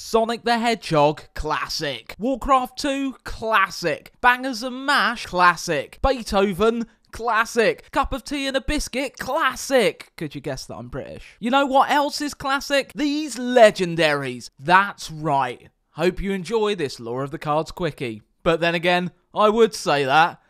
Sonic the Hedgehog, classic. Warcraft 2, classic. Bangers and Mash, classic. Beethoven, classic. Cup of tea and a biscuit, classic. Could you guess that I'm British? You know what else is classic? These legendaries. That's right. Hope you enjoy this Lore of the Cards Quickie. But then again, I would say that.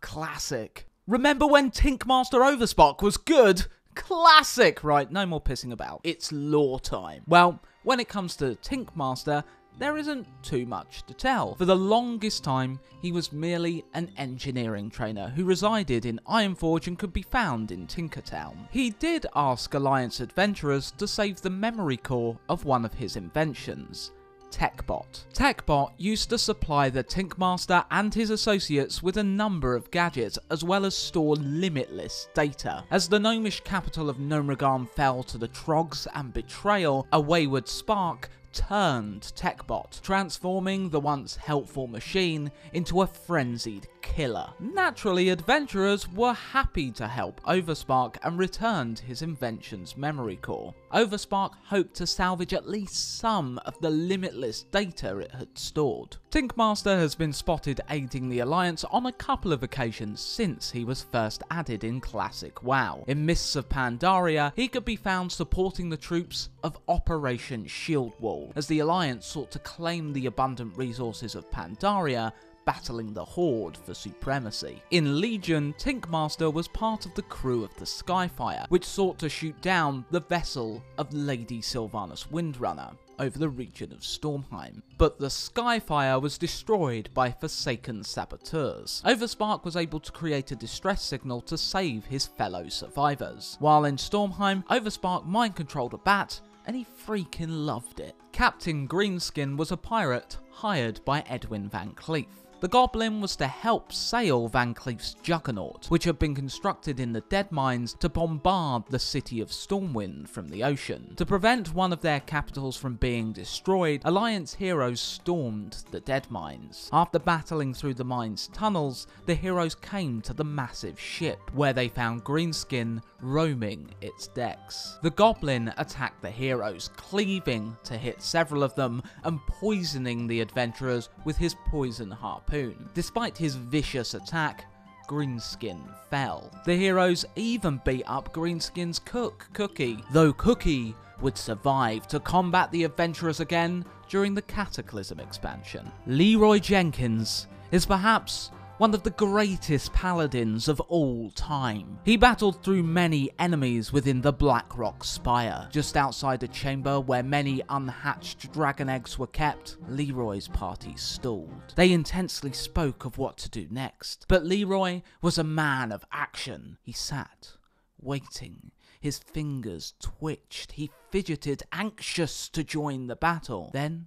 Classic. Remember when Tinkmaster Overspark was good? Classic. Right, no more pissing about. It's lore time. Well, when it comes to Tinkmaster, there isn't too much to tell. For the longest time, he was merely an engineering trainer who resided in Ironforge and could be found in Tinkertown. He did ask Alliance adventurers to save the memory core of one of his inventions, TechBot. TechBot used to supply the Tinkmaster and his associates with a number of gadgets, as well as store limitless data. As the gnomish capital of Gnomeregan fell to the Trogs and betrayal, a wayward spark turned TechBot, transforming the once helpful machine into a frenzied killer. Naturally, adventurers were happy to help Overspark and returned his invention's memory core. Overspark hoped to salvage at least some of the limitless data it had stored. Tinkmaster has been spotted aiding the Alliance on a couple of occasions since he was first added in Classic WoW. In Mists of Pandaria, he could be found supporting the troops of Operation Shield Wall, as the Alliance sought to claim the abundant resources of Pandaria, battling the Horde for supremacy. In Legion, Tinkmaster was part of the crew of the Skyfire, which sought to shoot down the vessel of Lady Sylvanas Windrunner over the region of Stormheim. But the Skyfire was destroyed by Forsaken saboteurs. Overspark was able to create a distress signal to save his fellow survivors. While in Stormheim, Overspark mind-controlled a bat, and he freaking loved it. Captain Greenskin was a pirate hired by Edwin Van Cleef. The Goblin was to help sail Van Cleef's Juggernaut, which had been constructed in the Dead Mines to bombard the city of Stormwind from the ocean. To prevent one of their capitals from being destroyed, Alliance heroes stormed the Dead Mines. After battling through the mine's tunnels, the heroes came to the massive ship, where they found Greenskin roaming its decks. The Goblin attacked the heroes, cleaving to hit several of them and poisoning the adventurers with his poison harpoon. Despite his vicious attack, Greenskin fell. The heroes even beat up Greenskin's cook, Quickie, though Quickie would survive to combat the adventurers again during the Cataclysm expansion. Leeroy Jenkins is perhaps one of the greatest paladins of all time. He battled through many enemies within the Blackrock Spire. Just outside a chamber where many unhatched dragon eggs were kept, Leeroy's party stalled. They intensely spoke of what to do next, but Leeroy was a man of action. He sat, waiting. His fingers twitched. He fidgeted, anxious to join the battle. Then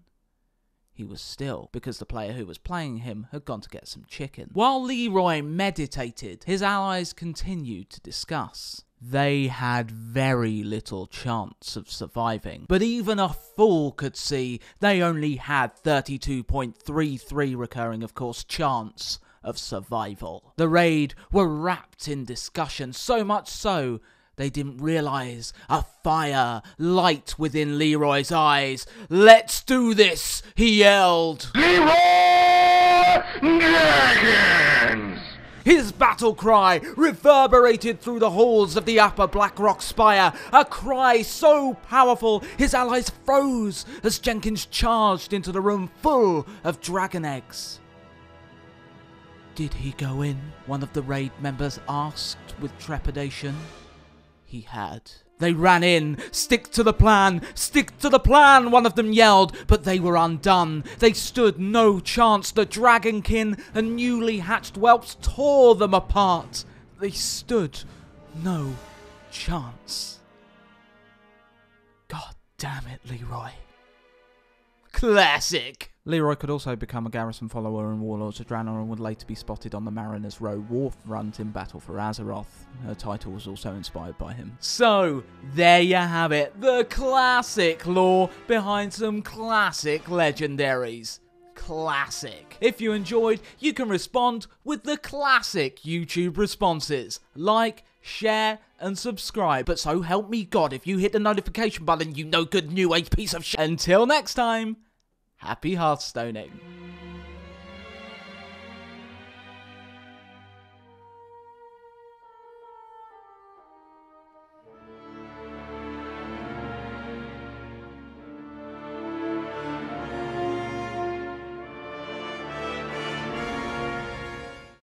he was still, because the player who was playing him had gone to get some chicken. While Leeroy meditated, his allies continued to discuss. They had very little chance of surviving, but even a fool could see they only had 32.33 recurring, of course, chance of survival. The raid were wrapped in discussion, so much so they didn't realise a fire light within Leeroy's eyes. "Let's do this!" he yelled. "Leeroy Jenkins!" His battle cry reverberated through the halls of the upper Blackrock Spire, a cry so powerful his allies froze as Jenkins charged into the room full of dragon eggs. "Did he go in?" one of the raid members asked with trepidation. He had. They ran in. "Stick to the plan! Stick to the plan!" one of them yelled, but they were undone. They stood no chance. The dragonkin and newly hatched whelps tore them apart. They stood no chance. God damn it, Leeroy. Classic! Leeroy could also become a garrison follower in Warlords of Draenor and would later be spotted on the Mariners Row wharf front in Battle for Azeroth. Her title was also inspired by him. So, there you have it. The classic lore behind some classic legendaries. Classic. If you enjoyed, you can respond with the classic YouTube responses. Like, share, and subscribe. But so help me God, if you hit the notification button, you no good new age piece of shit. Until next time, happy Hearthstoning.